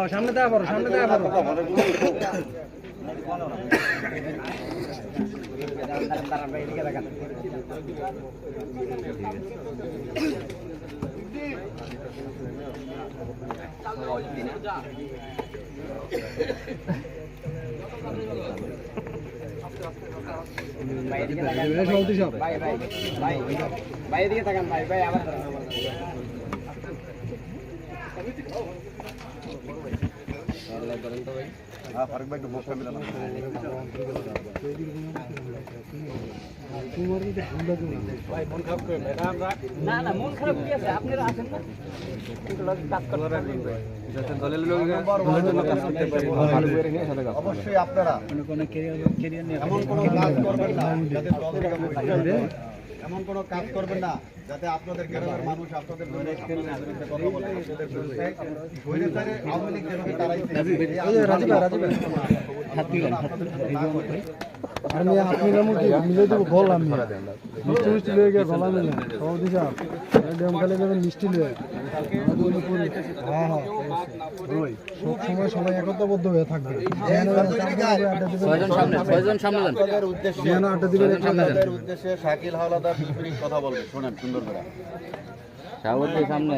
সামনে দেওয়া বড় সামনে দেওয়া বড় বাইরে থাকেন ভাই ভাই আবার ফারুক ভাই একটু বসে মিলানো না না মন খারাপ কি আছে আপনারা আছেন না অবশ্যই আপনারা এমন কোনো কাজ করবেন না যাতে আপনাদের গ্রামের মানুষ আপনাদের কথা বলে আওয়ামী লীগ যেভাবে তারাইছে আমি আপনি মিলে দেবো বললাম মিষ্টি মিষ্টি লয়ে গিয়ে গলা মিলে সব দিশা ডেমকালে যাবেন মিষ্টি লয়ে হ্যাঁ হ্যাঁ সব সময় সবাই একতাবদ্ধ হয়ে থাকবে উদ্দেশ্যে শাকিল হাওলাদার কথা বলবে শোনেন সুন্দর করে সামনে